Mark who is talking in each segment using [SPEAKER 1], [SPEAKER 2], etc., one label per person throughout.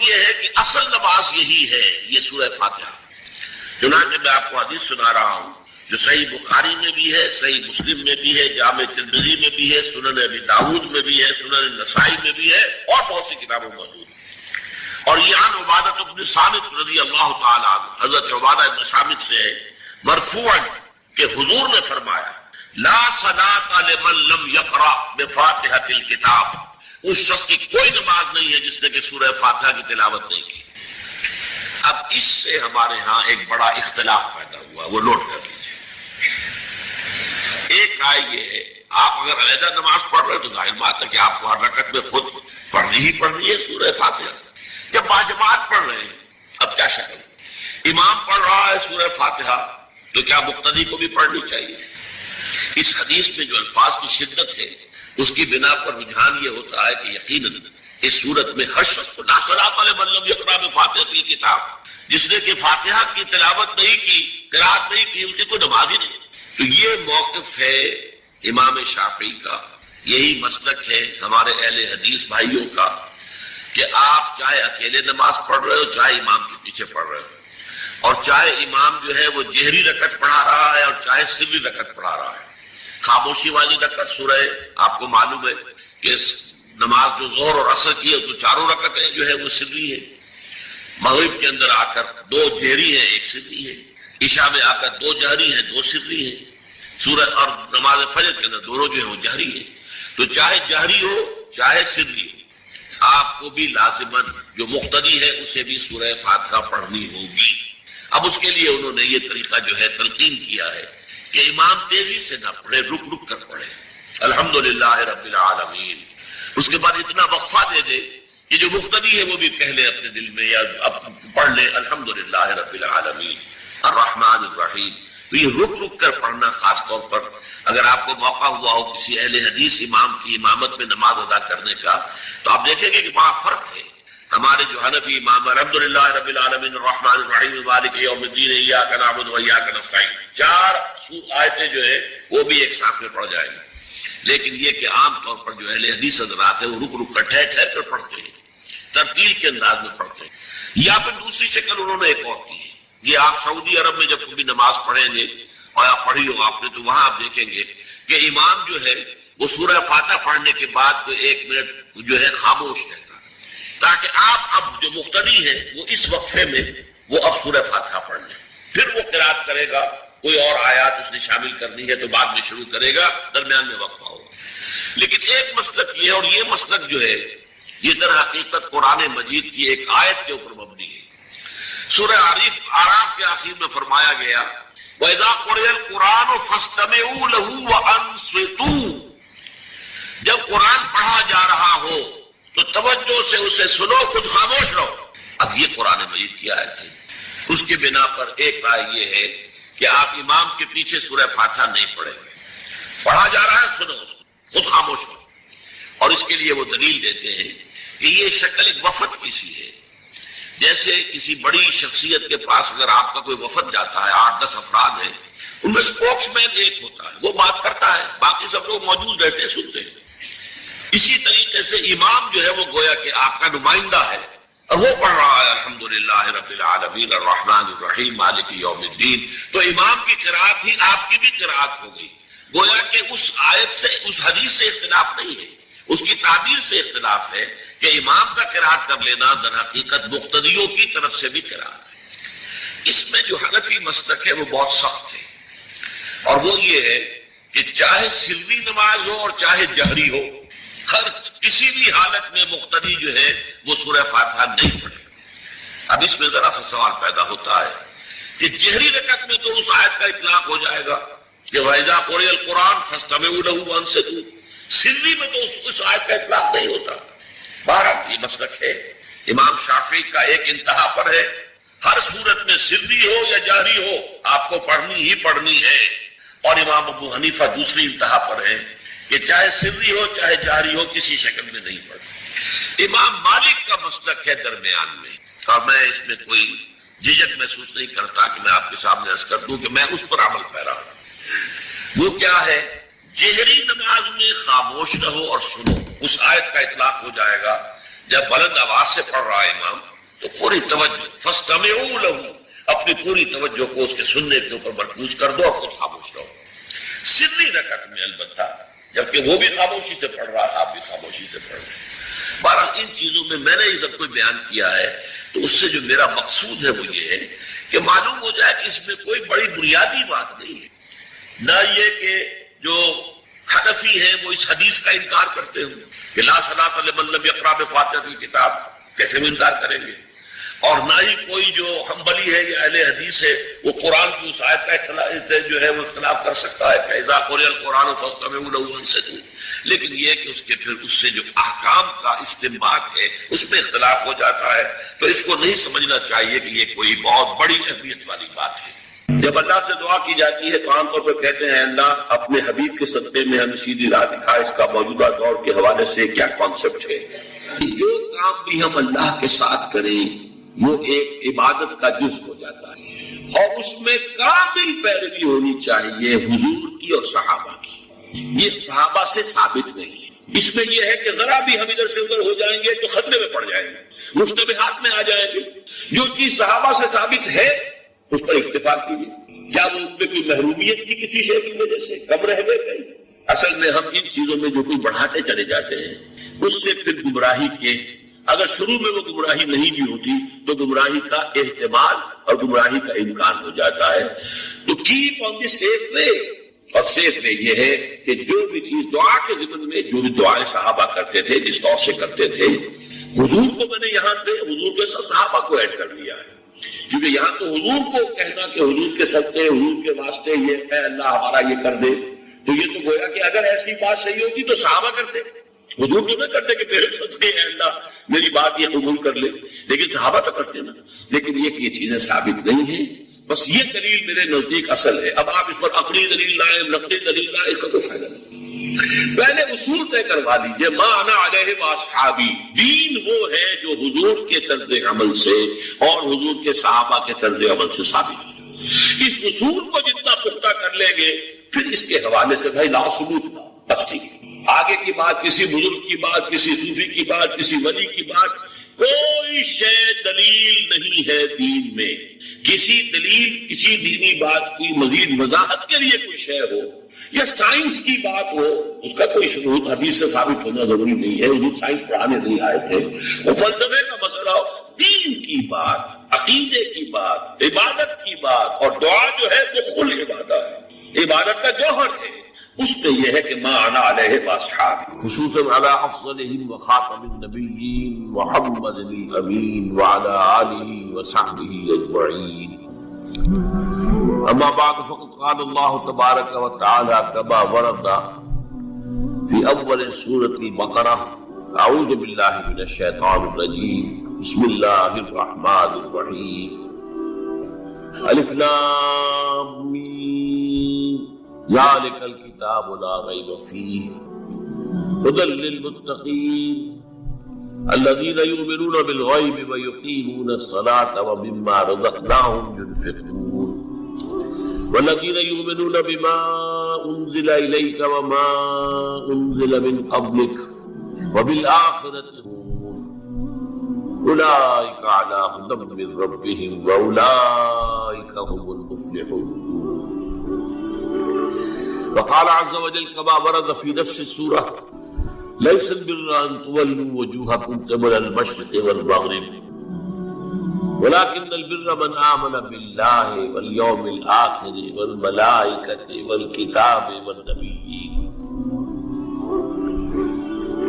[SPEAKER 1] یہ ہے کہ اصل نماز یہی ہے، یہ سورہ فاتحہ۔ چنانچہ میں آپ کو حدیث سنا رہا ہوں جو صحیح بخاری میں بھی ہے، صحیح مسلم میں بھی ہے، جامع ترمذی میں بھی ہے، سنن ابی داؤد میں بھی ہے، سنن نسائی میں بھی ہے، اور بہت سی کتابوں میں موجود ہے۔ اور یہ عن عبادہ بن صامت رضی اللہ تعالی عنہ، حضرت عبادہ بن صامت سے مرفوعا کہ حضور نے فرمایا لا صلاۃ لمن لم یقرأ بفاتحۃ الکتاب، اس شخص کی کوئی نماز نہیں ہے جس نے کہ سورہ فاتحہ کی تلاوت نہیں کی۔ اب اس سے ہمارے ہاں ایک بڑا اختلاف پیدا ہوا، وہ نوٹ کر لیجیے۔ ایک رائے یہ ہے آپ اگر علیحدہ نماز پڑھ رہے ہیں تو ظاہر بات ہے کہ آپ کو ہر رکعت میں خود پڑھنی ہی پڑھنی ہے سورہ فاتحہ۔ جب باجماعت پڑھ رہے ہیں اب کیا شکل، امام پڑھ رہا ہے سورہ فاتحہ تو کیا مقتدی کو بھی پڑھنی چاہیے؟ اس حدیث میں جو الفاظ کی شدت ہے اس کی بنا پر رجحان یہ ہوتا ہے کہ یقیناً اس صورت میں ہر شخص کو لا صلاۃ لمن لم یقرأ بفاتحۃ الکتاب، جس نے کہ فاتحہ کی تلاوت نہیں کی، قرات نہیں کی، اس کی کوئی نماز ہی نہیں۔ تو یہ موقف ہے امام شافعی کا، یہی مسلک ہے ہمارے اہل حدیث بھائیوں کا کہ آپ چاہے اکیلے نماز پڑھ رہے ہو، چاہے امام کے پیچھے پڑھ رہے ہو، اور چاہے امام جو ہے وہ جہری رکعت پڑھا رہا ہے اور چاہے سری رکعت پڑھا رہا ہے۔ خاموشی والی رکعت سورہ آپ کو معلوم ہے کہ نماز جو ظہر اور عصر کی ہے تو چاروں رکعتیں جو ہے وہ سری ہے، مغرب کے اندر آ کر دو جہری ہیں ایک سری ہے، عشاء میں آ کر دو جہری ہیں دو سری ہیں، سورہ اور نماز فجر کے اندر دونوں جو ہے وہ جہری ہیں۔ تو چاہے جہری ہو چاہے سری ہو، آپ کو بھی لازماً جو مقتدی ہے اسے بھی سورہ فاتحہ پڑھنی ہوگی۔ اب اس کے لیے انہوں نے یہ طریقہ جو ہے تلقین کیا ہے کہ امام تیزی سے نہ پڑھے، رک رک کر پڑھے الحمدللہ رب العالمین، اس کے بعد اتنا وقفہ دے دے کہ جو مقتدی ہے وہ بھی کہہ لے اپنے دل میں یا پڑھ لے الحمدللہ رب العالمین الرحمن الرحیم۔ تو یہ رک رک کر پڑھنا، خاص طور پر اگر آپ کو موقع ہوا ہو کسی اہل حدیث امام کی امامت میں نماز ادا کرنے کا تو آپ دیکھیں گے کہ بڑا فرق ہے۔ ہمارے جو حنفی امام الحمدللہ رب العالمین الرحمن الرحیم مالک یوم الدین ایاک نعبد و ایاک نستعین، چار آیتیں جو ہے وہ بھی ایک ساتھ میں پڑھ جائیں گے۔ لیکن یہ کہ عام طور پر جو اہل حدیث حضرات ہیں وہ رک رک کر ٹھہر ٹھہر کر پڑھتے ہیں، ترتیل کے انداز میں پڑھتے ہیں۔ یا پھر دوسری شکل انہوں نے ایک اور کی ہے، یہ آپ سعودی عرب میں جب کبھی نماز پڑھیں گے اور آپ پڑھی ہو آپ نے تو وہاں آپ دیکھیں گے کہ امام جو ہے وہ سورہ فاتحہ پڑھنے کے بعد تو 1 منٹ جو ہے خاموش رہتا ہے تاکہ آپ اب جو مقتدی ہیں وہ اس وقفے میں وہ اب سورہ فاتحہ پڑھ لیں، پھر وہ قرات کرے گا، کوئی اور آیات اس نے شامل کرنی ہے تو بعد میں شروع کرے گا، درمیان میں وقفہ ہوگا۔ لیکن ایک مسلک یہ، اور یہ مسلک جو ہے یہ در حقیقت قرآن مجید کی ایک آیت کے اوپر مبنی ہے۔ سورہ اعراف کے آخر میں فرمایا گیا وَإِذَا قُرِئَ الْقُرْآنُ فَاسْتَمِعُوا لَهُ وَأَنصِتُوا، جب قرآن پڑھا جا رہا ہو تو توجہ سے اسے سنو، خود خاموش رہو۔ اب یہ قرآن مجید کی آیت ہے، اس کے بنا پر ایک رائے یہ ہے کہ آپ امام کے پیچھے سورہ فاتحہ نہیں پڑھیں گے، پڑھا جا رہا ہے سنو، خود خاموش ہو۔ اور اس کے لیے وہ دلیل دیتے ہیں کہ یہ شکل ایک وفد کی سی ہے، جیسے کسی بڑی شخصیت کے پاس اگر آپ کا کوئی وفد جاتا ہے، 8-10 افراد ہیں، ان میں سپوکس مین ایک ہوتا ہے، وہ بات کرتا ہے، باقی سب لوگ موجود رہتے ہیں، سنتے ہیں۔ اسی طریقے سے امام جو ہے وہ گویا کہ آپ کا نمائندہ ہے اور وہ پڑھ رہا ہے الحمدللہ رب العالمین الرحمن الرحیم مالک یوم الدین، تو امام کی قرات ہی آپ کی بھی قرات ہو گئی۔ گویا کہ اس آیت سے، اس حدیث سے اختلاف نہیں ہے، اس کی تعبیر سے اختلاف ہے کہ امام کا قرات کر لینا در حقیقت مقتدیوں کی طرف سے بھی قرات ہے۔ اس میں جو حنفی مسلک ہے وہ بہت سخت ہے، اور وہ یہ ہے کہ چاہے سری نماز ہو اور چاہے جہری ہو، ہر کسی بھی حالت میں مقتدی جو ہے وہ سورہ فاتحہ نہیں پڑھے۔ اب اس میں ذرا سا سوال پیدا ہوتا ہے کہ جہری رکعت میں تو اس آیت کا اطلاق ہو جائے گا کہ وَإِذَا قُرِئَ الْقُرْآنُ فَاسْتَمِعُوا لَهُ وَأَنصِتُوا، سری میں تو اس آیت کا اطلاق نہیں ہوتا۔ بہرحال یہ مسلک ہے امام شافعی کا، ایک انتہا پر ہے، ہر صورت میں سری ہو یا جہری ہو آپ کو پڑھنی ہی پڑھنی ہے، اور امام ابو حنیفہ دوسری انتہا پر ہے کہ چاہے سری ہو چاہے جہری ہو کسی شکل میں نہیں پڑھنی۔ امام مالک کا مسلک ہے درمیان میں، اور میں اس میں کوئی جھجک محسوس نہیں کرتا کہ میں آپ کے سامنے عرض کر دوں کہ میں اس پر عمل پیرا ہوں۔ وہ کیا ہے، جہری نماز میں خاموش رہو اور سنو، اس آیت کا اطلاق ہو جائے گا جب بلند آواز سے پڑھ رہا ہے امام تو پوری توجہ فاستمعوا له، اپنی پوری توجہ کو اس کے سننے کے اوپر مرکوز کر دو اور خود خاموش رہو، سری رکعت میں البتہ، جبکہ وہ بھی خاموشی سے پڑھ رہا ہے، آپ بھی خاموشی سے پڑھ رہے ہیں۔ بہرحال ان چیزوں میں میں نے یہ سب کچھ بیان کیا ہے، تو اس سے جو میرا مقصود ہے وہ یہ ہے کہ معلوم ہو جائے کہ اس میں کوئی بڑی بنیادی بات نہیں ہے، نہ یہ کہ جو حنفی ہیں وہ اس حدیث کا انکار کرتے ہوں کہ لا صلاۃ لمن لم یقرأ بفاتحۃ الکتاب، کیسے وہ انکار کریں گے، اور نہ ہی کوئی جو حنبلی ہے یا اہل حدیث ہے وہ قرآن کی اس آیت کا اختلاف سے جو ہے وہ اختلاف کر سکتا ہے کہ اذا قرئ القرآن فاستمعوا له وانصتوا، لیکن یہ کہ اس کے پھر اس سے جو احکام کا استنباط ہے اس میں اختلاف ہو جاتا ہے، تو اس کو نہیں سمجھنا چاہیے کہ یہ کوئی بہت بڑی اہمیت والی بات ہے۔ جب اللہ سے دعا کی جاتی ہے تو عام طور پر کہتے ہیں اللہ اپنے حبیب کے صدقے میں ہمیں سیدھی راہ دکھا، اس کا موجودہ دور کے حوالے سے کیا کانسیپٹ ہے۔ جو کام بھی ہم اللہ کے ساتھ کریں وہ ایک عبادت کا جز ہو جاتا ہے، اور اس میں کامل پیروی ہونی چاہیے حضور کی اور صحابہ کی، یہ صحابہ سے ثابت نہیں ہے۔ اس میں یہ ہے کہ ذرا بھی ہم ادھر سے ادھر ہو جائیں گے تو خطرے میں پڑ جائیں گے، مشتبہات میں آ جائیں گے۔ جو چیز صحابہ سے ثابت ہے اس پر اکتفا کیجیے، کیا وہ ان پہ کوئی محرومیت تھی کسی شے کی وجہ سے، کم رہ گئے کہیں؟ اصل میں ہم ان چیزوں میں جو کوئی بڑھاتے چلے جاتے ہیں اس سے پھر گمراہی کے، اگر شروع میں وہ گمراہی نہیں بھی ہوتی تو گمراہی کا احتمال اور گمراہی کا امکان ہو جاتا ہے۔ تو کیپ آن دی سیف وے، اور سیف وے یہ ہے کہ جو بھی چیز دعا کے ضمن میں جو بھی دعائیں صحابہ کرتے تھے جس طور سے کرتے تھے، حضور کو میں نے یہاں پہ حضور کے ساتھ صحابہ کو ایڈ کر لیا ہے، کیونکہ یہاں تو حضور کو کہنا کہ حضور کے صدقے حضور کے واسطے یہ اے اللہ ہمارا یہ کر دے، تو یہ تو گویا کہ اگر ایسی بات صحیح ہوتی تو صحابہ کرتے، حضور تو نہ کرتے کہ میرے صدقے اے اللہ میری بات یہ قبول کر لے، لیکن صحابہ تو کرتے نا۔ لیکن یہ چیزیں ثابت نہیں ہیں، بس یہ دلیل میرے نزدیک اصل ہے۔ اب آپ اس پر اپنی دلیل لائیں، نقلی دلیل لائیں، اس کا کوئی فائدہ نہیں۔ پہلے اصول طے کروا لیجیے، ما انا علیہ واصحابی، دین وہ ہے جو حضور کے طرز عمل سے اور حضور کے صحابہ کے طرز عمل سے ثابت ہے۔ اس اصول کو جتنا پختہ کر لیں گے پھر اس کے حوالے سے بھائی لا ثبوت کا بس ٹھیک ہے، آگے کی بات، کسی بزرگ کی بات، کسی صوفی کی بات، کسی ولی کی بات، کوئی شے دلیل نہیں ہے دین میں۔ کسی دلیل کسی دینی بات کی مزید وضاحت کے لیے کوئی شے ہو یا سائنس کی بات ہو، اس کا کوئی ثبوت حدیث سے ثابت ہونا ضروری نہیں ہے، حضور سائنس پڑھانے نہیں آئے تھے۔ وہ فلسفے کا مسئلہ ہو، دین کی بات، عقیدے کی بات، عبادت کی بات، اور دعا جو ہے وہ کل عبادت ہے، عبادت کا جوہر ہے، اس پہ یہ ہے کہ ما انا علیہ واصحابی، خصوصاً علی افضلہم وخاتم النبیین محمد الامین وعلی آلہ وصحبہ اجمعین۔ اما بعد فقد قال اللہ تبارک وتعالی كما ورد فی اول سورۃ البقرہ، اعوذ باللہ من الشیطان الرجیم، بسم اللہ الرحمن الرحیم، الف لام میم، ذالک الکتاب لا ریب فیہ ھدی للمتقین الذین یؤمنون بالغیب ویقیمون الصلاة ومما رزقناہم ينفقون والذین یؤمنون بما انزل الیک وما انزل من قبلک وبالآخرۃ اولئک علی ھدی من ربہم واولئک هم المفلحون۔ وقال عز وجل كما ورد في نفس السورة ليس البر أن تولوا وجوهكم قبل المشرق والمغرب ولكن البر من آمن بالله واليوم الآخر والملائكة والكتاب والنبيين۔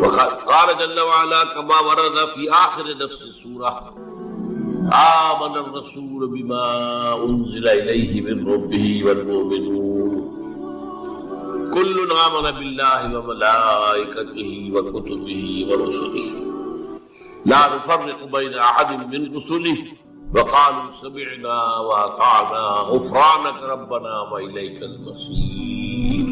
[SPEAKER 1] وقال جل وعلا كما ورد في آخر نفس السورة آمن الرسول بما أنزل إليه من ربه والمؤمنون كل آمن بالله وملائكته وكتبه ورسله لا نفرق بين أحد من رسله وقالوا سمعنا وأطعنا غفرانك ربنا وإليك المصير۔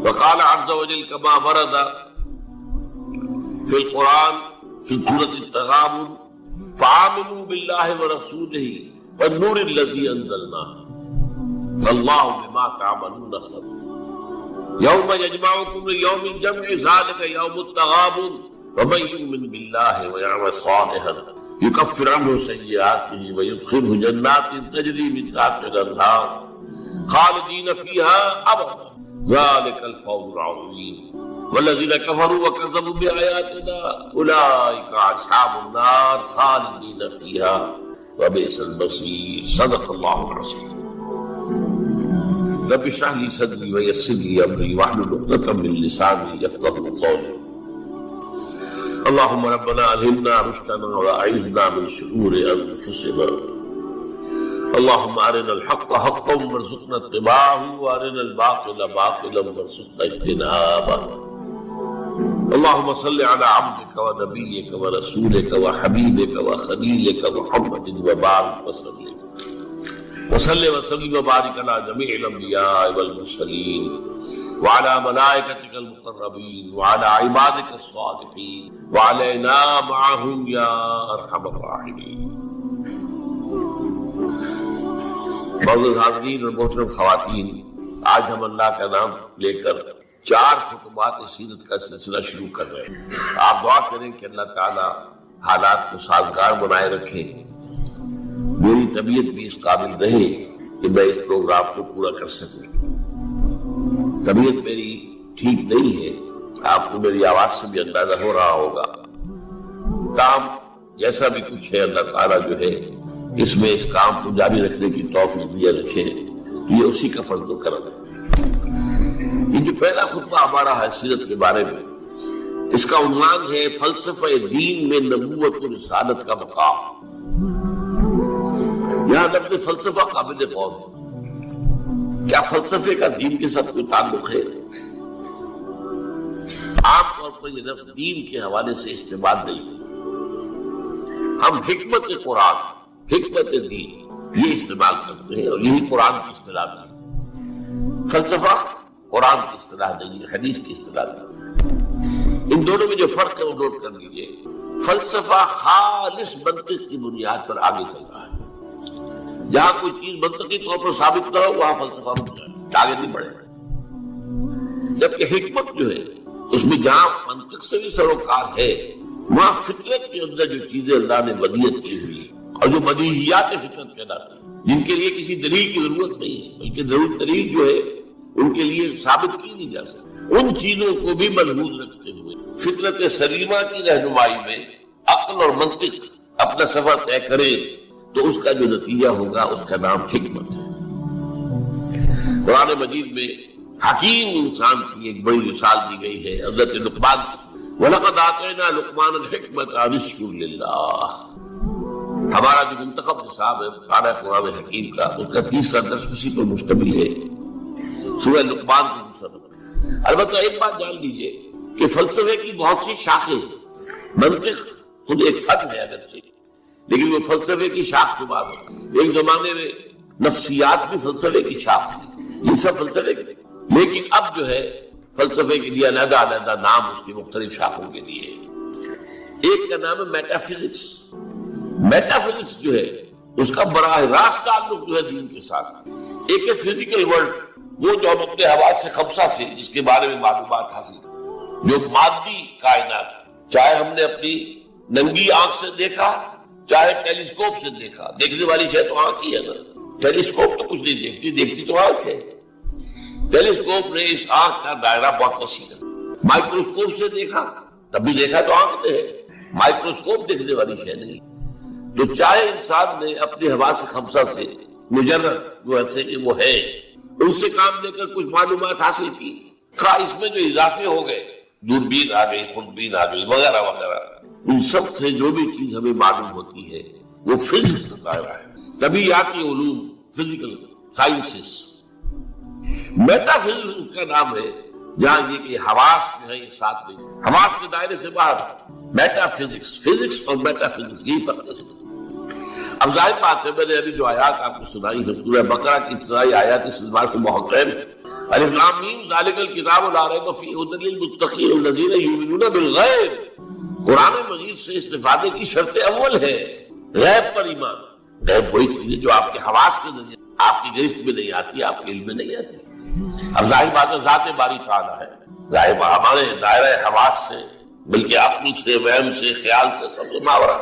[SPEAKER 1] وقال عز وجل كما ورد في القرآن في سورة التغابن فآمنوا بالله ورسوله والنور الذي أنزلنا اللہ بما تعملون خبیر۔ یوم یجمعکم لیوم الجمع ذلک یوم التغابن ومن يؤمن بالله ويعمل صالحا يكفر عنه سيئاته ويدخله جنات تجري من تحتها الانهار خالدين فيها ابدا ذلك الفوز العظيم والذين كفروا وكذبوا بآياتنا اولئك اصحاب النار خالدين فيها وبئس المصير. صدق الله العظيم. رب اشرح لي صدري ويسر لي امري واحلل عقدة من لساني يفقهوا قولي. اللهم ربنا الهمنا رشدنا واعذنا من شرور انفسنا. اللهم ارنا الحق حقا وارزقنا اتباعه وارنا الباطل باطلا وارزقنا اجتنابه. اللهم صل على عبدك ونبيك ورسولك وحبيبك وخليلك محمد وبارك وسلم وبارك على جميع الانبياء والمرسلين وعلى ملائكتك المقربين وعلى عبادك الصالحين وعلينا معهم يا ارحم الراحمين. معزز حاضرین اور محترم خواتین، آج ہم اللہ کا نام لے کر 4 خطبات سیرت کا سلسلہ شروع کر رہے ہیں. آپ دعا کریں کہ اللہ تعالی حالات کو سازگار بنائے رکھے، میری طبیعت بھی اس قابل رہے کہ میں اس پروگرام کو پورا کر سکوں. طبیعت میری ٹھیک نہیں ہے، آپ کو میری آواز سے بھی اندازہ ہو رہا ہوگا. تاہم جیسا بھی کچھ ہے اللہ تعالیٰ جو ہے اس میں اس کام کو جاری رکھنے کی توفیق دیا رکھے، یہ اسی کا فضل و کرم ہے. یہ جو پہلا خطبہ ہمارا ہے سیرت کے بارے میں، اس کا عنوان ہے فلسفہ دین میں نبوت و رسالت کا مقام. یہاں لفظ فلسفہ قابل غور ہے. کیا فلسفے کا دین کے ساتھ کوئی تعلق ہے؟ عام طور پر یہ لفظ دین کے حوالے سے استعمال نہیں ہے. ہم حکمت قرآن، حکمت دین یہ استعمال کرتے ہیں اور یہی قرآن کی اصطلاح ہے. فلسفہ قرآن کی اصطلاح نہیں ہے، حدیث کی اصطلاح نہیں. ان دونوں میں جو فرق ہے وہ نوٹ کر لیجیے. فلسفہ خالص منطق کی بنیاد پر آگے چل رہا ہے. جہاں کوئی چیز منطقی طور پر ثابت نہ ہو وہاں فلسفہ رک جائے، آگے نہیں بڑھے. جبکہ حکمت جو ہے اس میں جہاں منطق سے بھی سروکار ہے، وہاں فطرت کے اندر جو چیزیں اللہ نے بدیعت کی ہوئی اور جو بدیہیات فطرت کہلاتی ہیں، جن کے لیے کسی دلیل کی ضرورت نہیں ہے بلکہ ضرور دلیل جو ہے ان کے لیے ثابت کی نہیں جا سکتی، ان چیزوں کو بھی ملحوظ رکھتے ہوئے فطرت سلیمہ کی رہنمائی میں عقل اور منطق اپنا سفر طے کرے تو اس کا جو نتیجہ ہوگا اس کا نام حکمت ہے. قرآن مجید میں حکیم انسان کی ایک بڑی مثال دی گئی ہے حضرت لقمان کی. وَلَقَدْ آتَيْنَا لُقْمَانَ الْحِكْمَةَ أَنِ اشْكُرْ لِلَّهِ. ہمارا جو منتخب نصاب ہے قرآن حکیم کا، اس کا 30 درس اسی پر مشتمل ہے. سورہ لقمان کی مصنف. البتہ ایک بات جان لیجئے کہ فلسفے کی بہت سی شاخیں ہیں. منطق خود ایک فن ہے اگرچہ، لیکن وہ فلسفے کی شاخ شمار ہوتا ہے. ایک زمانے میں نفسیات بھی فلسفے کی شاخ تھی، یہ سب فلسفے کی. لیکن اب جو ہے فلسفے کے لیے علیحدہ علیحدہ نام اس کی مختلف شاخوں کے لیے. ایک کا نام ہے میٹا فزکس. میٹا فزکس جو ہے اس کا براہ راست تعلق جو ہے دین کے ساتھ. ایک ہے فزیکل ورلڈ، وہ جو ہم اپنے حواس سے خمسہ سے جس کے بارے میں معلومات حاصل کریں، جو مادی کائنات، چاہے ہم نے اپنی ننگی آنکھ سے دیکھا چاہے ٹیلیسکوپ سے دیکھا. دیکھنے والی شے تو آنکھ ہی ہے نا. ٹیلیسکوپ تو کچھ نہیں دیکھتی، دیکھتی تو آنکھ ہے. ٹیلیسکوپ نے اس آنکھ کا دائرہ بہت وسیع کر. مائکروسکوپ سے دیکھا تب بھی دیکھا تو آنکھ نے ہے، مائکروسکوپ دیکھنے والی شے نہیں. تو چاہے انسان نے اپنے حواس خمسہ سے مجرد جو ایسے کہ وہ ہے ان سے کام لے کر کچھ معلومات حاصل کی، خواہ اس میں جو اضافے ہو گئے، دوربین آ گئی، خودبین آ گئی وغیرہ وغیرہ، ان سب سے جو بھی چیز ہمیں معلوم ہوتی ہے وہ فزکس کا دائرہ ہے. طبیعیاتی علوم، فزیکل سائنسز. میٹا فزکس اس کا نام ہے جہاں یہ کہ حواس جو ہے یہ ساتھ نہیں، حواس کے دائرے سے باہر. میٹا فزکس، فزکس اور میٹا فزکس یہی فرق ہے. اب ظاہر بات ہے میں نے ابھی جو آیات آپ کو سنائی ہے سورہ بقرہ کی ابتدائی آیات اس بات سے محقق الف لام میم ذالک الکتاب لا ریب فیہ ھدی للمتقین الذین یؤمنون بالغیب. قرآن مجید سے استفادے کی شرط اول ہے غیب پر ایمان. غیب وہی چیزیں جو آپ کے حواس کے ذریعے آپ کی گرفت میں نہیں آتی، آپ کے علم میں نہیں آتی. اب ظاہر بات ہے ذات باری تعالیٰ ہے، ظاہر ہمارے دائرہ حواس سے بلکہ عقل سے، وہم سے، خیال سے سب سے ماورا،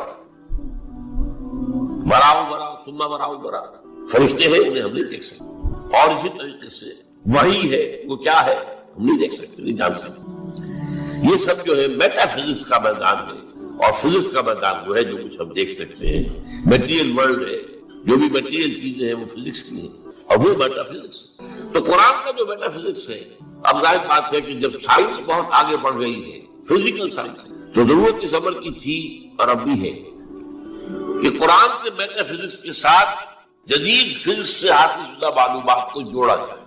[SPEAKER 1] براؤ برا ثم براؤ برا۔ فرشتے ہیں، انہیں ہم نہیں دیکھ سکتے، اور اسی طریقے سے وحی ہے، وہ کیا ہے ہم نہیں دیکھ سکتے، نہیں جان سکتے۔ یہ سب جو ہے میٹا فزکس کا میدان ہے، اور فزکس کا میدان وہ ہے جو کچھ ہم دیکھ سکتے ہیں۔ میٹیریل ورلڈ ہے، جو بھی میٹیریل چیزیں ہیں وہ فزکس کی ہیں، اور وہ میٹا فزکس۔ تو قرآن کا جو میٹا فزکس ہے، اب ظاہر بات ہے کہ جب سائنس بہت آگے بڑھ گئی ہے، فزیکل سائنس، تو ضرورت اس عمل کی تھی اور اب بھی ہے کہ قرآن کے میٹا فزکس کے ساتھ جدید فزکس سے حاصل شدہ معلومات کو جوڑا جائے،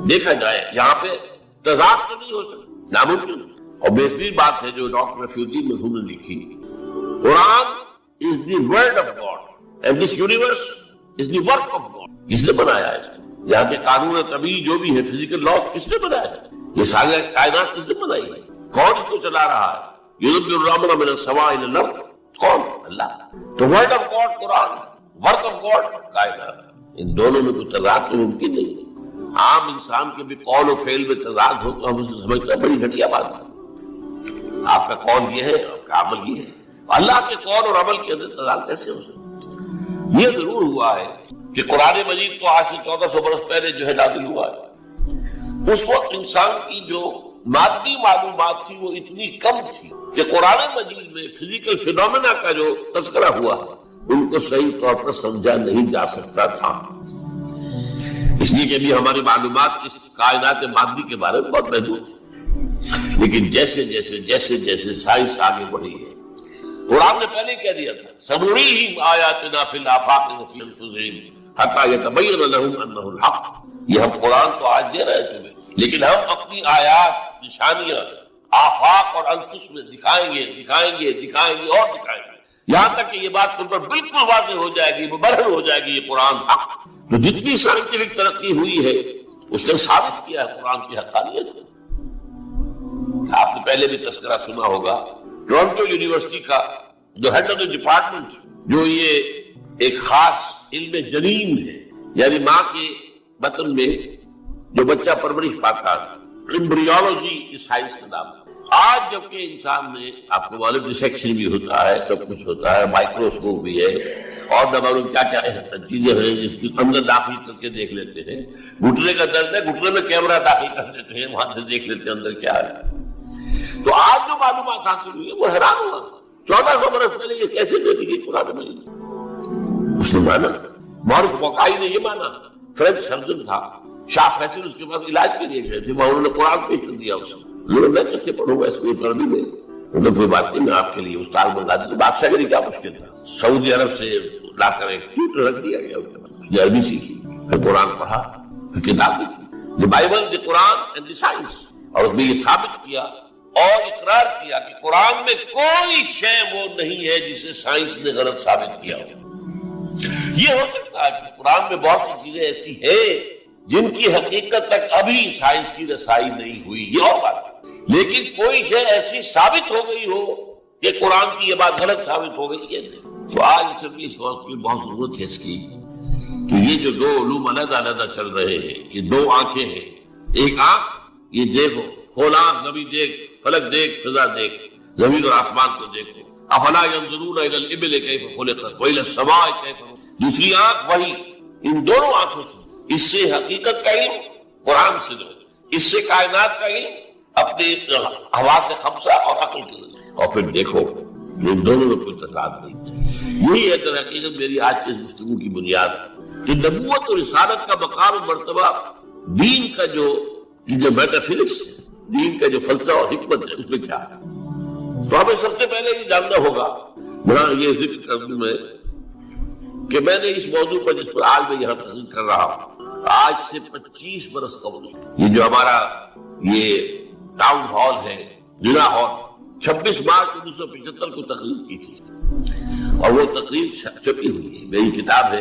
[SPEAKER 1] دیکھا جائے۔ یہاں پہ تضاد تو نہیں ہو سکتا، ناممکن۔ اور بہترین بات ہے جو ڈاکٹر رفیع الدین مرحوم نے لکھی، Quran is the word of God and this universe is the work of God. کس نے بنایا ہے اس کو؟ یہاں کے قانون طبیعی جو بھی ہے، فزیکل لا، کس نے بنایا ہے؟ یہ ساری کائنات کس نے بنائی ہے؟ کون اس کو چلا رہا ہے؟ یدبر الامر من السماء الى الارض، کون؟ اللہ۔ تو word of God Quran, work of God کائنات، ان دونوں میں کوئی تضاد تو ممکن نہیں ہے۔ عام انسان کے بھی قول و فعل میں تضاد ہو تو ہم اسے سمجھتے ہیں بڑی گھٹیا بات ہے، آپ کا قول یہ ہے، آپ کا عمل یہ ہے۔ اللہ کے قول اور عمل کے اندر تضاد کیسے ہو سکتا؟ یہ ضرور ہوا ہے کہ قرآن مجید تو آج سے 1400 برس پہلے جو ہے نازل ہوا ہے، اس وقت انسان کی جو مادی معلومات تھی وہ اتنی کم تھی کہ قرآن مجید میں فزیکل فینومینا کا جو تذکرہ ہوا ہے ان کو صحیح طور پر سمجھا نہیں جا سکتا تھا، اس لیے کہ بھی ہماری معلومات اس کائنات مادی کے بارے میں بہت محدود تھی۔ لیکن جیسے جیسے سائنس آگے بڑھی ہے، قرآن نے پہلے کہہ دیا تھا سنریہم آیاتنا فی الآفاق وفی انفسہم حتی یتبین لہم انہ الحق۔ یہ ہم قرآن تو آج دے رہے ہیں تمہیں، لیکن ہم اپنی آیات، نشانیاں آفاق اور انفس میں دکھائیں گے یہاں تک کہ یہ بات تم پر بالکل واضح ہو جائے گی، مبرہن ہو جائے گی یہ قرآن حق۔ تو جتنی سائنٹیفک ترقی ہوئی ہے اس نے ثابت کیا ہے قرآن کی حقانیت کو۔ آپ نے پہلے بھی تذکرہ سنا ہوگا ٹورنٹو یونیورسٹی کا جو ہیڈ آف دی ڈپارٹمنٹ، جو یہ ایک خاص علم جنین ہے، یعنی ماں کے بطن میں جو بچہ پرورش پاتا ہے، ایمبریولوجی اس سائنس کا نام ہے۔ آج جبکہ انسان میں آپ کو معلوم ڈسیکشن بھی ہوتا ہے، سب کچھ ہوتا ہے، مائکروسکوپ بھی ہے، اور نہ معلوم کیا کیا چیزیں ہیں جس کی اندر داخل کر کے دیکھ لیتے ہیں۔ گھٹنے کا درد ہے، گھٹنے میں کیمرہ داخل کر دیتے ہیں، وہاں سے دیکھ لیتے ہیں اندر کیا ہے۔ تو آج جو معلومات حاصل ہوئی ہے وہ حیران ہوا، 1400 برس پہلے یہ کیسے دے دی گئی قرآن مجید؟ اس نے مانا، مورخ وقائی نے یہ مانا، فرینچ سرجن تھا شاہ فیصل، اس کے بعد علاج کے لیے گئے تھے، وہاں انہوں نے قرآن پیش کر دیا اسے۔ میں کیسے پڑھوں گا اس کو عربی میں؟ مطلب کوئی بات نہیں، میں آپ کے لیے استاد منگا دوں۔ بادشاہ کے لیے کیا مشکل تھا، سعودی عرب سے لا کر ایک ٹیوٹر رکھ دیا گیا، اس نے عربی سیکھی، پھر قرآن پڑھا، پھر کتاب لکھی، the Bible, the Quran and the science, اور اس میں یہ ثابت کیا اور اقرار کیا کہ قرآن میں کوئی شے وہ نہیں ہے جسے سائنس نے غلط ثابت کیا ہو۔ یہ ہو سکتا ہے کہ قرآن میں بہت سی چیزیں ایسی ہیں جن کی حقیقت تک ابھی سائنس کی رسائی نہیں ہوئی، یہ اور بات ہے، لیکن کوئی شے ایسی ثابت ہو گئی ہو کہ قرآن کی یہ بات غلط ثابت ہو گئی، یہ نہیں۔ تو آج اس کی بہت ضرورت ہے اس کی کہ یہ جو دو علوم علیحدہ علیحدہ چل رہے ہیں، یہ دو آنکھیں ہیں، ایک آنکھ یہ دیکھو، کھول آنکھ، نبی دیکھ، فلک دیکھ، فضا دیکھ، زمین اور آسمان کو دیکھو، افلا ينظرون الى الابل كيف خلقت والى السماء كيف رفعت۔ دوسری آنکھ وہی، ان دونوں آنکھوں سے اس سے حقیقت کا علم قرآن سے دو، اس سے کائنات کا علم اپنے حواس خمسہ اور عقل کے ذریعے، اور پھر دیکھو ان دونوں میں کوئی تضاد نہیں۔ یہی ہے در حقیقت میری آج کی گفتگو کی بنیاد کہ نبوت اور رسالت کا مقام و مرتبہ، دین کا جو میٹا فزکس، دین کا جو فلسفہ اور حکمت ہے، اس میں کیا ہے۔ تو ہمیں سب سے پہلے یہ جاننا ہوگا، یہ ذکر کر دوں میں کہ میں نے اس موضوع پر جس پر آج میں یہاں تقریر کر رہا ہوں، آج سے 25 برس قبل یہ جو ہمارا یہ ٹاؤن ہال ہے، جنا ہال، 26 مارچ 1975 کو تقریر کی تھی، اور وہ تقریر چھپی ہوئی ہے، میری کتاب ہے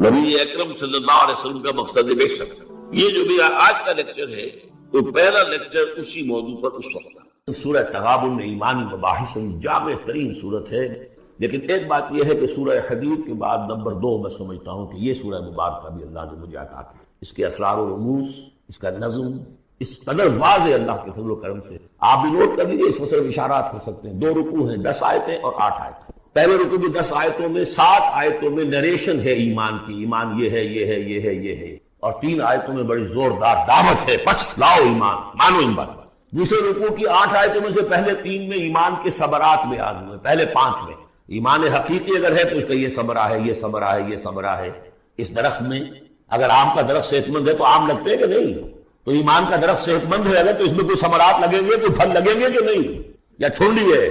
[SPEAKER 1] نبی اکرم صلی اللہ علیہ وسلم کا مقصد بیشک۔ یہ جو بھی آج کا لیکچر ہے تو پہلا لیکچر اسی موضوع پر اس وقت تھا۔ سورہ تغابن ایمانی مباحث جامع ترین صورت ہے، لیکن ایک بات یہ ہے کہ سورہ حدید کے بعد نمبر 2 میں سمجھتا ہوں کہ یہ سورہ مبارکہ بھی اللہ نے مجھے عطا کی، اس کے اسرار و رموز، اس کا نظم اس قدر واضح اللہ کے فضل و کرم سے آپ بھی نوٹ کر لیجیے، اس میں صرف اشارات ہو سکتے ہیں. 2 رکوع ہیں، 10 آیتیں اور 8 آیتیں. پہلے رکوع کی 10 آیتوں میں 7 آیتوں میں نریشن ہے ایمان کی، ایمان یہ ہے یہ ہے یہ ہے یہ ہے، اور 3 آیتوں میں بڑی زوردار دعوت ہے، بس لاؤ ایمان، مانو ان بات. دوسرے رکوع کی 8 آیتوں میں سے پہلے 3 میں ایمان کے ثمرات بیان ہوئے، پہلے 5 میں ایمان حقیقی اگر ہے تو اس کا یہ ثمرہ ہے، یہ ثمرہ ہے، یہ ثمرہ ہے. اس درخت میں اگر آم کا درخت صحت مند ہے تو آم لگتے ہیں کہ نہیں؟ تو ایمان کا درخت صحت مند ہے اگر تو اس میں کوئی ثمرات لگیں گے، کوئی پھل لگیں گے کہ نہیں؟ یا ٹھنڈی ہے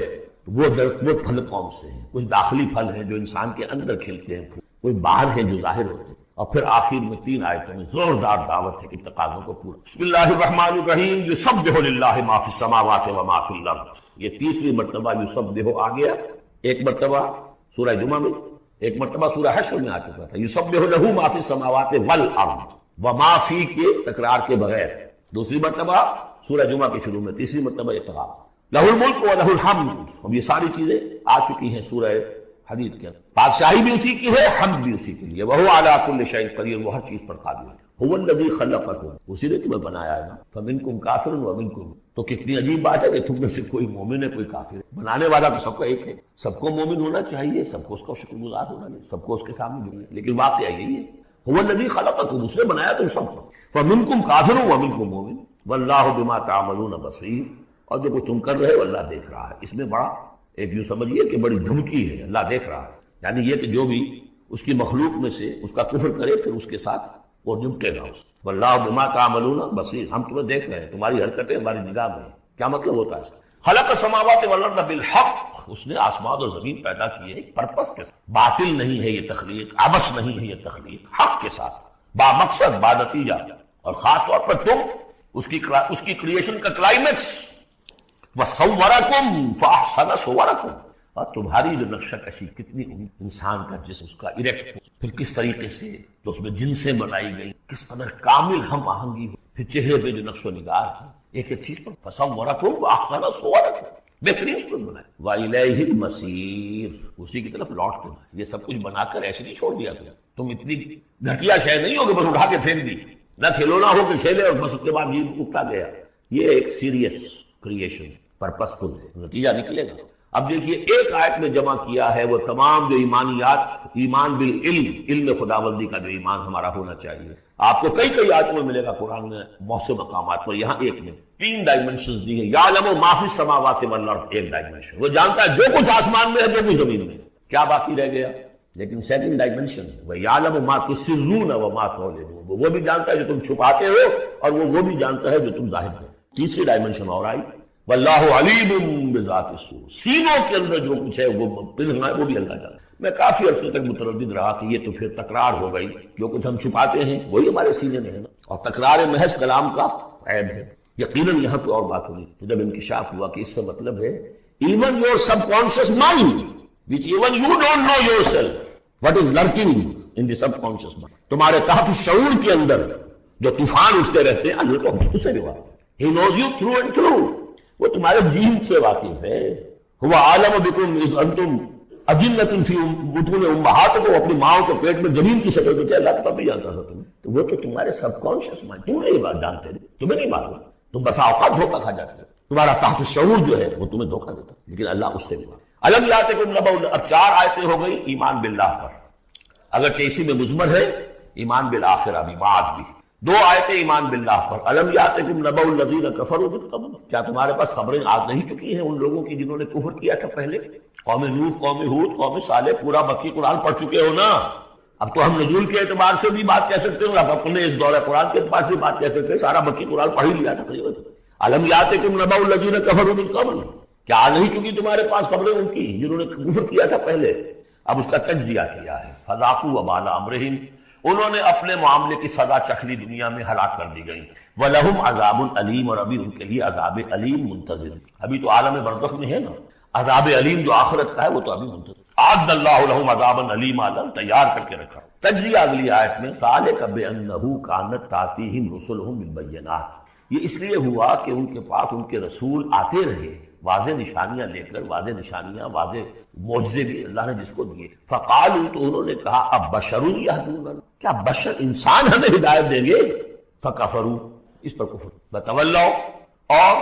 [SPEAKER 1] وہ درخت، وہ پھل کون سے ہیں؟ کچھ داخلی پھل ہیں جو انسان کے اندر کھلتے ہیں، کوئی باہر ہیں جو ظاہر ہوتے ہیں. اور پھر آخر میں 3 آیتوں میں زوردار دعوت ہے کہ تقاضوں کو پورا. بسم اللہ الرحمن الرحیم. یسبح للہ ما فی السماوات و ما فی الارض. یہ تیسری مرتبہ یسبح آ گیا. ایک مرتبہ سورہ جمعہ میں، ایک مرتبہ سورہ حشر میں آ چکا تھا. یسبح لہ ما فی السماوات والارض وما فی کے تکرار کے بغیر. دوسری مرتبہ سورہ جمعہ کے شروع میں، تیسری مرتبہ اقرار. لہ الملک و لہ الحمد. اب یہ ساری چیزیں آ چکی ہیں سورہ حدید کے اندر. بادشاہی بھی اسی کی ہے، حمد بھی اسی کے لیے. وہو علی کل شیء قدیر، وہ ہر چیز پر قادر ہے. هو الذی خلقکم، اسی نے تمہیں بنایا ہے نا. فمنکم کافر ومنکم، تو کتنی عجیب بات ہے کہ تم میں سے کوئی مومن ہے کوئی کافر ہے. بنانے والا تو سب کا ایک ہے، سب کو مومن ہونا چاہیے، سب کو اس کا شکر گزار ہونا چاہیے، سب کو اس کے سامنے جھکنا. لیکن واقعہ یہی ہے، هو الذی خلقکم، اس نے بنایا تم سب کو. فمنکم کافر ومنکم مومن واللہ بما تعملون بصیر، اور جو کچھ تم کر رہے ہو اللہ دیکھ رہا ہے. اس میں بڑا ایک یوں سمجھیے کہ بڑی دھمکی ہے، اللہ دیکھ رہا ہے. یعنی یہ کہ جو بھی اس کی مخلوق میں سے اس کا کفر کرے پھر اس کے ساتھ وہ نمٹے گا. اس واللہ بما تعملون بصیر، ہم تمہیں دیکھ رہے ہیں، تمہاری حرکتیں ہماری نگاہ میں ہیں. کیا مطلب ہوتا ہے اس کا؟ خلق السماوات والارض بالحق، اس نے آسمان اور زمین پیدا کیے ایک پرپس کے ساتھ. باطل نہیں ہے یہ تخلیق، عبث نہیں ہے یہ تخلیق، حق کے ساتھ، با مقصد، با نتیجہ. اور خاص طور پر تم اس کی کریشن کا کلائمیکس. وَصَوَّرَكُمْ فَأَحْسَنَ صُوَرَكُمْ، اور تمہاری جو نقشہ کشی کتنی انسان کا جسم اس کا اریکٹ ہو، پھر کس طریقے سے جو اس میں جنسیں بنائی گئی، کس قدر کامل ہم آہنگی ہو، پھر چہرے پہ جو نقش و نگار ہے ایک ایک چیز پر. فَصَوَّرَكُمْ وَأَحْسَنَ صُوَرَكُمْ، بہترین صورت بنائے. وَإِلَيْهِ الْمَصِيرُ، اسی کی طرف لوٹ کے. یہ سب کچھ بنا کر ایسے نہیں چھوڑ دیا تم اتنی گھٹیا شے نہیں ہو کہ بس اٹھا کے پھینک دی. نہ کھلونا ہو کہ کھیلے اور بس اس کے بعد یہ اٹھتا گیا. یہ ایک سیریس کریشن پرپس فل ہے، نتیجہ نکلے گا. اب دیکھیے ایک آیت میں جمع کیا ہے وہ تمام جو ایمانیات، ایمان بالعلم، علم خداوندی کا جو ایمان ہمارا ہونا چاہیے. آپ کو کئی کئی آیتوں میں ملے گا قرآن میں بہت سے مقامات پر. یہاں ایک میں 3 ڈائمنشنز دی ہیں. یعلم ما فی السماوات والارض، ایک ڈائمنشن، وہ جانتا ہے جو کچھ آسمان میں ہے جو کچھ زمین میں. کیا باقی رہ گیا؟ لیکن سیکنڈ ڈائمنشن وَيَعْلَمُ مَا تُسِرُّونَ وَمَا تُعْلِنُونَ، وہ بھی جانتا ہے جو تم چھپاتے ہو اور وہ بھی جانتا ہے جو تم ظاہر کرو. تیسری ڈائمنشن اور آئی واللہ علیم بذات الصدور، سینوں کے اندر جو کچھ ہے وہ پنہاں ہے وہ بھی اللہ جانتا ہے. میں کافی عرصے تک متردد رہا کہ یہ تو پھر تکرار ہو گئی، جو کچھ ہم چھپاتے ہیں وہی ہمارے سینے میں ہے نا، اور تکرار محض کلام کا عیب ہے. یقیناً یہاں پہ اور بات ہوئی تو جب انکشاف ہوا کہ اس سے مطلب ہے even your sub conscious mind which even you don't know yourself what is lurking in the subconscious mind، تمہارے تحت شعور کے اندر جو طوفان اٹھتے رہتے ہیں اللہ تو اس سے بھی واقف. He knows you through and through، وہ تمہارے جین سے واقف ہے. هو عالم بكم اذ انتم اجنة في بطون امهاتكم، اپنی ماؤں کے پیٹ میں جنین کی شکل میں تھے، اللہ تب بھی جانتا تھا تمہیں. تو وہ تو تمہارے سب کانشیس مائنڈ، تم نہیں بات جانتے، تمہیں نہیں معلوم، تم بسا اوقات دھوکہ کھا جاتے ہو. تمہارا تحت شعور جو ہے وہ تمہیں دھوکہ دیتا، لیکن اللہ اس سے بھی. الگ یاتکم نبأ، اب 4 آیتیں ہو گئی ایمان باللہ پر، اگرچہ اسی میں مضمر ہے ایمان بالآخرہ بھی، بعد بھی. 2 آیتیں ایمان باللہ پر. الم یاتکم نبأ الذین کفروا من قبل، کیا تمہارے پاس خبریں آ نہیں چکی ہیں ان لوگوں کی جنہوں نے کفر کیا تھا پہلے؟ قوم نوح، قوم ہود، قوم صالح، پورا مکی قرآن پڑھ چکے ہو نا. اب تو ہم نزول کے اعتبار سے بھی بات کہہ سکتے ہیں، اب اپنے اس دورہ قرآن کے اعتبار سے بھی بات کہہ سکتے ہیں، سارا مکی قرآن پڑھ ہی لیا تقریباً. الم یاتکم نبأ الذین کفروا من قبل، کیا آ نہیں چکی تمہارے پاس خبریں ان کی جنہوں نے کفر کیا تھا پہلے؟ اب اس کا تجزیہ کیا ہے. فذاقوا وبال امرہم، انہوں نے اپنے معاملے کی سزا چکھ لی، دنیا میں ہلاک کر دی گئی. وَلَهُمْ عَذَابٌ عَلِيمٌ، اور ابھی ان کے لیے عذاب علیم منتظر. ابھی تو عالم برزخ میں ہے نا، عذاب علیم جو آخرت کا ہے وہ تو ابھی منتظر. اعد اللہ لهم عذابا علیما، تیار کر کے رکھا. تجزیہ اگلی آیت میں ذالک بأنہ کانت تأتیہم رسلہم بالبینات، یہ اس لیے ہوا کہ ان کے پاس ان کے رسول آتے رہے واضح نشانیاں لے کر، واضح نشانیاں، واضح معجزے بھی اللہ نے جس کو دیے. فقالوا، تو انہوں نے کہا اب بشر یہدوننا، کیا بشر انسان ہمیں ہدایت دیں گے؟ فکفروا، اس پر کفر. بتولوا، اور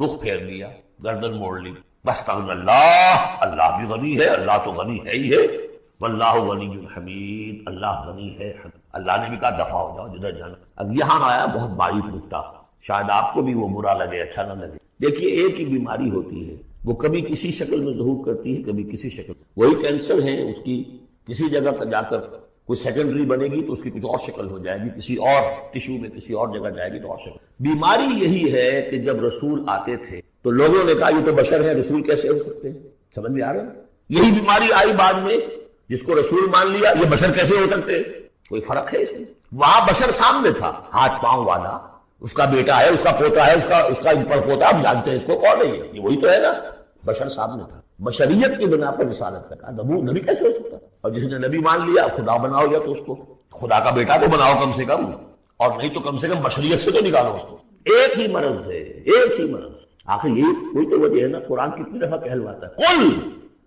[SPEAKER 1] رخ پھیر لیا، گردن موڑ لی، واستغنى اللہ، اللہ بھی غنی ہے، اللہ تو غنی ہے ہی ہے، واللہ غنی حمید، اللہ غنی ہے، اللہ نے بھی کہا دفع ہو جاؤ جدھر جانا۔ اب یہاں آیا بہت باریک نکتہ، شاید آپ کو بھی وہ برا لگے، اچھا نہ لگے۔ دیکھیے ایک ہی بیماری ہوتی ہے، وہ کبھی کسی شکل میں ظہور کرتی ہے، کبھی کسی شکل، وہی کینسر ہے، اس کی کسی جگہ پر جا کر کوئی سیکنڈری بنے گی تو اس کی کچھ اور شکل ہو جائے گی، کسی اور ٹیشو میں کسی اور جگہ جائے گی تو اور شکل۔ بیماری یہی ہے کہ جب رسول آتے تھے تو لوگوں نے کہا یہ تو بشر ہے، رسول کیسے ہو سکتے ہیں؟ سمجھ میں آ رہا ہے؟ یہی بیماری آئی بعد میں، جس کو رسول مان لیا، یہ بشر کیسے ہو سکتے ہیں؟ کوئی فرق ہے اس میں؟ وہاں بشر سامنے تھا، ہاتھ پاؤں والا، اس کا بیٹا ہے، اس کا پوتا ہے، اس کا پڑپوتا، آپ جانتے ہیں اس کو کون ہے، یہ وہی تو ہے نا، بشر سامنے تھا۔ بشریت کی بنا پر رسالت کا کہا، نبی کیسے ہو سکتا؟ اور جس نے نبی مان لیا خدا بناؤ، یا تو اس کو خدا کا بیٹا تو بناؤ کم سے کم، اور نہیں تو کم سے کم بشریت سے تو نکالو اس کو۔ ایک ہی مرض ہے، ایک ہی مرض۔ آخر یہ کوئی تو وجہ ہے نا، قرآن کتنی دفعہ کہلواتا ہے، قل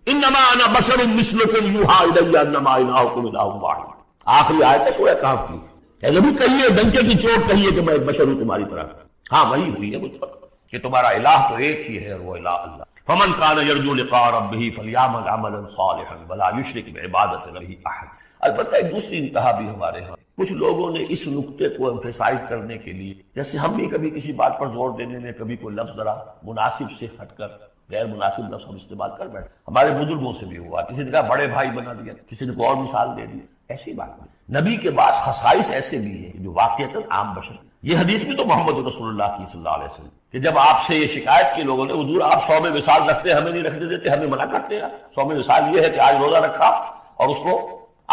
[SPEAKER 1] انما انا بشر مثلکم یوحی الی انما الہکم الہ واحد۔ آخری آیت ہے سورہ کہف کی، اے نبی کہیے، ڈنکے کی چوٹ کہیے کہ میں ایک بشر ہوں تمہاری طرح۔ ہاں وہی ہوئی ہے مجھ پر کہ تمہارا الہ تو ایک ہی ہے، اور وہ الہ اللہ۔ فمن كان يرجو لقاء ربه فليعمل عملا صالحا ولا يشرك بعبادة ربه احد۔ البتہ ایک دوسری انتہا بھی ہمارے ہاں، کچھ لوگوں نے اس نقطے کو ایمفیسائز کرنے کے لیے، جیسے ہم بھی کبھی کسی بات پر زور دینے میں کبھی کوئی لفظ ذرا مناسب سے ہٹ کر غیر مناسب لفظ ہم استعمال کر بیٹھے۔ ہمارے بزرگوں سے بھی ہوا، کسی نے کہا بڑے بھائی بنا دیا، کسی نے کوئی اور مثال دے دی، ایسی بات نہیں۔ نبی کے بعض خصائص ایسے بھی ہیں جو واقعتاً عام بشر۔ یہ حدیث بھی تو محمد رسول اللہ کی صلی اللہ علیہ وسلم کہ جب آپ سے یہ شکایت کی لوگوں نے، حضور آپ صوم وصال رکھتے ہیں، ہمیں نہیں رکھنے دیتے، ہمیں منع کرتے ہیں۔ صوم وصال یہ ہے کہ آج روزہ رکھا اور اس کو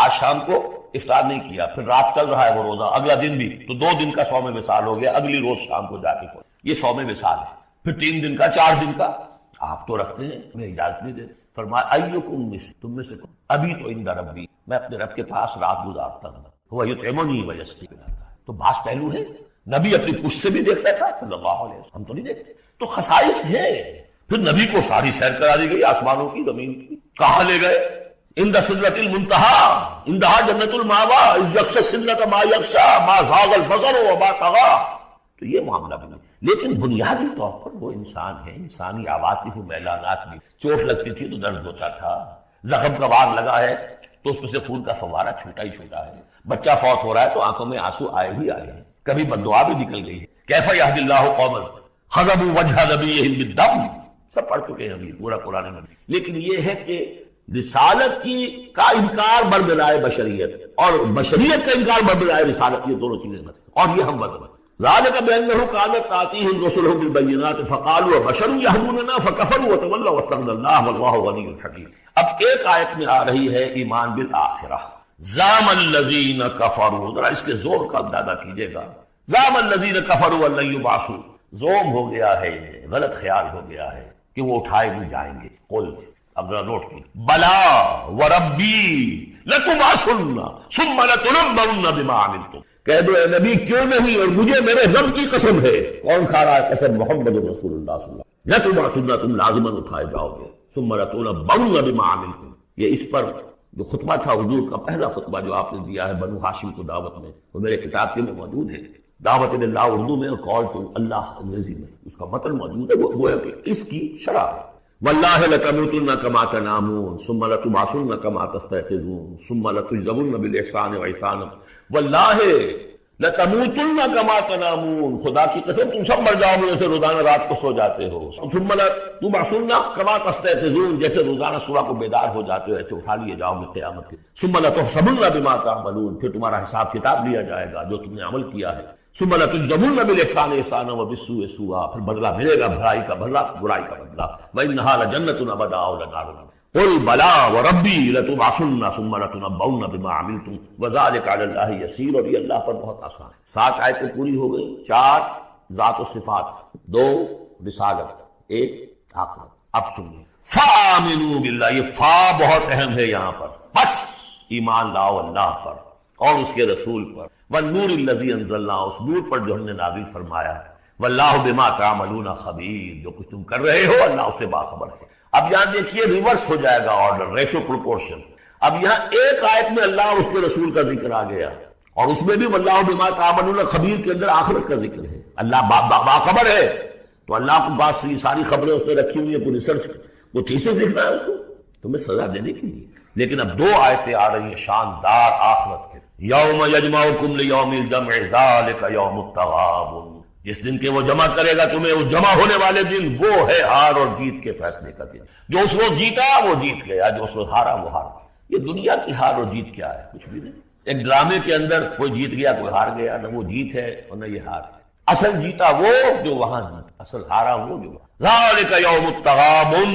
[SPEAKER 1] آج شام کو افطار نہیں کیا، پھر رات چل رہا ہے وہ روزہ، اگلا دن بھی، تو 2 دن کا صوم وصال ہو گیا، اگلی روز شام کو جا کے کھولے، یہ صوم وصال ہے۔ پھر 3 دن کا، 4 دن کا آپ تو رکھتے ہیں، میں اجازت نہیں دیتے۔ فرمایا ایکم مثل، تم میں سے کون، ابھی تو عند ربی، میں اپنے رب کے پاس رات گزارتا ہوں، وہ یطعمنی ویسقین، تو بعض پہلو ہے۔ نبی اپنی پشت سے بھی دیکھتا تھا صلی اللہ علیہ وسلم، ہم تو نہیں دیکھتے، تو خصائص ہے۔ پھر نبی کو ساری سیر کرا دی گئی، آسمانوں کی، زمین کی۔ کہاں لے گئے؟ عند سدرۃ المنتہی، عندہا جنت المأوی، اذ یغشی السدرۃ ما یغشی، ما زاغ البصر وما طغی۔ تو یہ معاملہ بھی نہیں، لیکن بنیادی طور پر وہ انسان ہے، انسانی عواطف و میلانات بھی۔ چوٹ لگتی تھی تو درد ہوتا تھا، زخم کا وار لگا ہے تو اس میں سے خون کا فوارہ چھوٹا ہی چھوٹا ہے، بچہ فوت ہو رہا ہے تو آنکھوں میں آنسو آئے ہی آئے ہیں، کبھی بددعا بھی نکل گئی ہے۔ کیف یہدی اللہ قوما خضبوا وجہ نبیہم بالدم، سب پڑھ چکے ہیں ہم یہ پورا قرآن میں۔ لیکن یہ ہے کہ رسالت کی کا انکار بربنائے بشریت، اور بشریت کا انکار بربنائے رسالت، یہ دونوں چیزیں مت، اور یہ ہم بربنائے۔ ذالک بانہ کانت تاتیہم رسلہم بالبینات فقالوا بشر یہدوننا فکفروا وتولوا واستغنى اللہ واللہ غنی حکیم۔ اب ایک آیت میں آ رہی ہے ایمان بالآخرہ، زعم الذین کفروا، ذرا اس کے زور کا اندازہ کیجئے گا، زعم الذین کفروا ان لن یبعثوا، زوم ہو گیا ہے، یہ غلط خیال ہو گیا ہے کہ وہ اٹھائے نہیں جائیں گے۔ قل، اب ذرا نوٹ کیجئے، بلا وربی لتبعثن ثم لتنبؤن بما عملتم، کہہ دو اے نبی کیوں نہیں، اور مجھے میرے رب کی قسم ہے۔ کون کھا رہا ہے قسم؟ محمد رسول اللہ صلی اللہ علیہ وسلم۔ لتبعثن، تم لازماً اٹھائے جاؤ گے، ثم لتنبؤن بما عملتم۔ یہ اس پر جو خطبہ تھا حضور کا پہلا خطبہ جو آپ نے دیا ہے بنو ہاشم کو دعوت میں، وہ میرے کتاب کے میں موجود ہے، دعوت اللہ اردو میں اور کال ٹو اللہ انگریزی میں، اس کا متن موجود ہے، وہ ہے کہ اس کی شرح ہے۔ واللہ لتموتن کما تنامون ثم لتبعثن کما تستيقظون ثم لتجزون بالاحسان واحسانا، واللہ لتموتن کما تنامون، خدا کی قسم تم سب مر جاؤ گے جیسے روزانہ رات کو سو جاتے ہو، ثم لتبعثن کما تستيقظون، جیسے روزانہ صبح کو بیدار ہو جاتے ہو ایسے اٹھا لیے جاؤ گے قیامت کے، ثم لتحسبن بما تعملون، پھر تمہارا حساب کتاب لیا جائے گا جو تم نے عمل کیا ہے، ثم لتجزون بالاحسان احسانا وبالسوء سوءا، پھر بدلہ ملے گا بھلائی کا بدلہ، برائی کا بدلہ، وانھا لجنۃ ابدا او لنار۔ قل بلا وربی لتبعثن ثم لتنبؤن بما عملتم وذلک علی اللہ یسیر، اور یہ اللہ پر بہت آسان ہے۔ 7 آیتیں پوری ہو گئی، 4 ذات و صفات، 2 رسالت، 1 آخرت۔ اب سنیے، فآمنوا باللہ، یہ فا بہت اہم ہے یہاں پر، بس ایمان لاؤ اللہ پر اور اس کے رسول پر، والنور الذی انزلنا، اس نور پر جو ہم نے نازل فرمایا، واللہ بما تعملون خبیر، جو کچھ تم کر رہے ہو اللہ اسے باخبر ہے۔ اب یہاں دیکھیے ریورس ہو جائے گا آرڈر، ریشو پروپورشن۔ اب یہاں ایک آیت میں اللہ اور اس کے رسول کا ذکر آ گیا، اور اس میں بھی واللہ بما تعملون خبیر کے اندر آخرت کا ذکر ہے، اللہ باخبر ہے۔ تو اللہ کو پاس یہ ساری خبریں اس نے رکھی ہوئی ہیں، پوری ریسرچ، وہ تھیسس لکھ رہا ہے اس کو تمہیں سزا دینے کے لیے۔ لیکن اب دو آیتیں آ رہی ہیں شاندار آخرت کے، یوم یجمعکم لیوم الجمع ذالک یوم التغابن، جس دن کے وہ جمع کرے گا تمہیں، اس جمع ہونے والے دن وہ ہے ہار اور جیت کے فیصلے کا دن۔ جو اس روز جیتا وہ جیت گیا، جو اس روز ہارا وہ ہار گیا۔ یہ دنیا کی ہار اور جیت کیا ہے؟ کچھ بھی نہیں۔ ایک ڈرامے کے اندر کوئی جیت گیا کوئی ہار گیا، نہ وہ جیت ہے اور نہ یہ ہار ہے۔ اصل جیتا وہ جو وہاں جیتا، اصل ہارا وہ جو وہاں۔ ذالک یوم التغابن،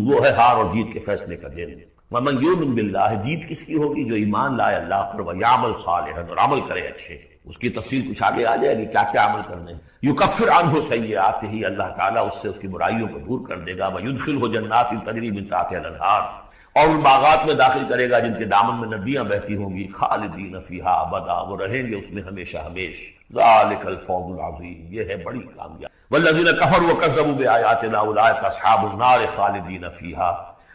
[SPEAKER 1] وہ ہے ہار اور جیت کے فیصلے کا دن۔ ومن یؤمن باللہ، جیت کس کی ہوگی؟ جو ایمان لائے اللہ پر، ویعمل صالحا، اور عمل کرے اچھے۔ اس کی تفصیل کچھ آگے آ جائے گی کیا کیا عمل کرنے ہیں۔ یکفر عنہ سیئاتہ، اللہ تعالیٰ اس سے اس کی برائیوں کو دور کر دے گا۔ ویدخلہ جنات تجری من تحتہا الانہار، اور ان باغات میں داخل کرے گا جن کے دامن میں ندیاں بہتی ہوں گی۔ خالدین فیہا ابدا، وہ رہیں گے اس میں ہمیشہ ہمیش۔ ذالک الفوز العظیم، یہ ہے بڑی کامیابی۔ والذین کفروا وکذبوا بآیاتنا اولئک اصحاب النار خالدین فیہا،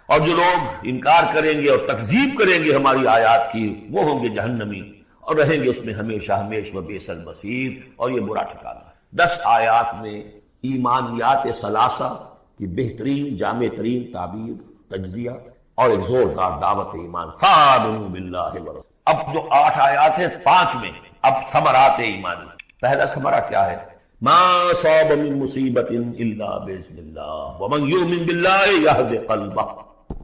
[SPEAKER 1] اور جو لوگ انکار کریں گے اور تکذیب کریں گے ہماری آیات کی، وہ ہوں گے جہنمی اور رہیں گے اس میں ہمیشہ ہمیش۔ وبئس المصیر، اور یہ برا ٹھکانہ ہے۔ 10 آیات میں ایمانیات ثلاثہ کی بہترین جامع ترین تعبیر، تجزیہ اور ایک زوردار دعوت ایمان۔ فآمنوا باللہ ورسولہ۔ اب جو 8 آیات ہیں 5 میں اب ثمرات ایمانی۔ پہلا ثمرہ کیا ہے؟ ما صاب من مصیبت الا باذن اللہ ومن یؤمن باللہ یہد قلبہ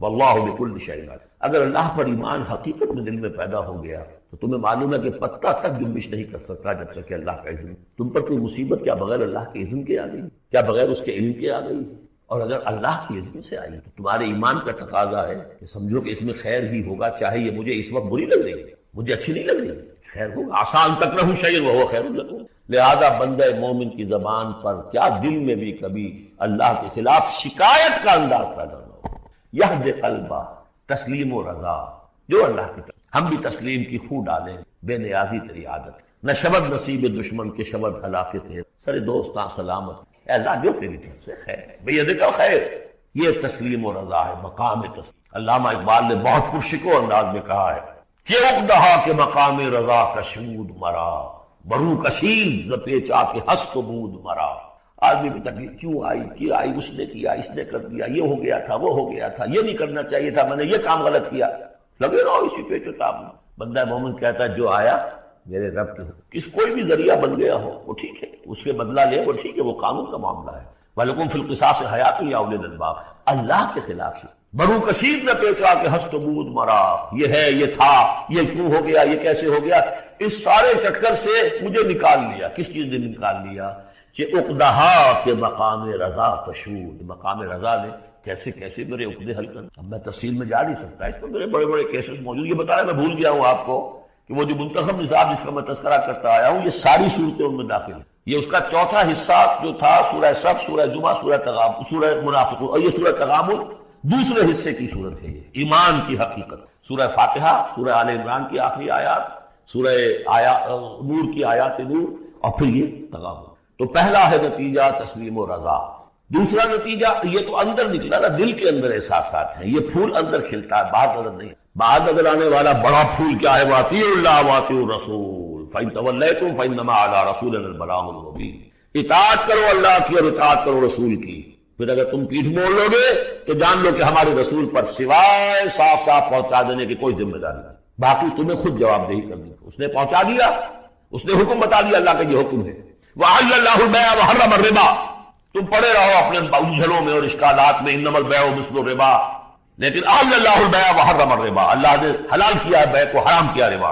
[SPEAKER 1] واللہ بکل شیء علیم۔ اگر اللہ پر ایمان حقیقت میں دل میں پیدا ہو گیا تو تمہیں معلوم ہے کہ پتہ تک جنبش نہیں کر سکتا جب تک کہ اللہ کا اذن۔ تم پر کوئی مصیبت کیا بغیر اللہ کے اذن کے آ گئی؟ کیا بغیر اس کے علم کے آ گئی؟ اور اگر اللہ کی اذن سے آئی تو تمہارے ایمان کا تقاضا ہے کہ سمجھو کہ اس میں خیر ہی ہوگا، چاہے یہ مجھے اس وقت بری لگ رہی ہے، مجھے اچھی نہیں لگ رہی، خیر ہوگا۔ آسان تکرہوا شیئا وہو خیر لکم۔ لہذا بندہ مومن کی زبان پر کیا دل میں بھی کبھی اللہ کے خلاف شکایت کا انداز پیدا نہ ہو۔ یہد قلبہ، تسلیم و رضا، جو اللہ کی طرف ہم بھی تسلیم کی خو ڈالیں، بے نیازی تیری عادت، نہ شبد نصیب دشمن کے شبد ہلاکت ہے، سر دوستاں سلامت، اے اللہ جو تیری طرف سے خیر ہے، بیدک خیر، یہ تسلیم و رضا ہے، مقام تسلیم۔ علامہ اقبال نے بہت پرشکو انداز میں کہا ہے کہ اقدہا کے مقام رضا کشمود مرا، برو کشید ز پیچا کے ہست و بود مرا۔ آدمی کی تکلیف کیوں آئی، کیا آئی، اس نے کیا، اس نے کر دیا، یہ ہو گیا تھا، وہ ہو گیا تھا، یہ نہیں کرنا چاہیے تھا، میں نے یہ کام غلط کیا، لگے رہو اسی پیچ و تاب میں۔ بندہ مومن کہتا ہے جو آیا میرے رب کے، کس کوئی بھی ذریعہ بن گیا ہو وہ ٹھیک ہے، اس کے بدلہ لے وہ ٹھیک ہے، وہ قانون کا معاملہ ہے۔ وَلَكُمْ فِي الْقِصَاصِ حَيَاةٌ يَا أُولِي الْأَلْبَابِ، اللہ کے خلاف سے برو کشید نہ پیچا کہ ہست و بود مرا، یہ ہے، یہ تھا، یہ کیوں ہو گیا، یہ کیسے ہو گیا، اس سارے چکر سے مجھے نکال لیا۔ کس چیز نے نکال لیا؟ کہ عقدہا کے مقام رضا کشود، مقام رضا نے کیسے کیسے میرے عقدے حل کرنا۔ اب میں تفصیل میں جا نہیں سکتا، اس پر میرے بڑے بڑے کیسز موجود۔ یہ بتایا میں بھول گیا ہوں آپ کو کہ وہ جو منتخب نصاب جس کا میں تذکرہ کرتا آیا ہوں، یہ ساری صورتیں ان میں داخل ہیں۔ یہ اس کا چوتھا حصہ جو تھا سورہ صف، سورہ جمعہ، سورہ تغابن، سورہ منافقون، اور یہ سورہ تغابن دوسرے حصے کی صورت ہے، یہ ایمان کی حقیقت۔ سورہ فاتحہ، سورہ آل عمران کی آخری آیات، سورہ نور کی آیات نور، اور پھر یہ تغابن۔ تو پہلا ہے نتیجہ تسلیم و رضا۔ دوسرا نتیجہ، یہ تو اندر نکلا نا، دل کے اندر احساسات ہیں، یہ پھول اندر کھلتا ہے، باہر نظر نہیں۔ باہر نظر آنے والا بڑا پھول کیا ہے؟ وَأَطِیعُوا اللَّهَ وَأَطِیعُوا الرَّسُولَ فَإِن تَوَلَّیْتُمْ فَإِنَّمَا عَلَىٰ رَسُولِنَا الْبَلَاغُ الْمُبِینُ۔ اطاعت کرو اللہ کی اور اطاعت کرو رسول کی، پھر اگر تم پیٹھ موڑ لو گے تو جان لو کہ ہمارے رسول پر سوائے صاف صاف پہنچا دینے کی کوئی ذمہ داری نہیں، باقی تمہیں خود جواب دہی کرنی۔ اس نے پہنچا دیا، اس نے حکم بتا دیا، اللہ کا یہ حکم ہے۔ وَأَحَلَّ اللَّهُ الْبَيْعَ وَحَرَّمَ الرِّبَا، تم پڑے رہو اپنے الجھنوں میں اور اشکالات میں، انما البیع مثل الربا، لیکن احل اللہ البیع وحرم الربا، اللہ نے حلال کیا ہے بیع کو، حرام کیا ربا۔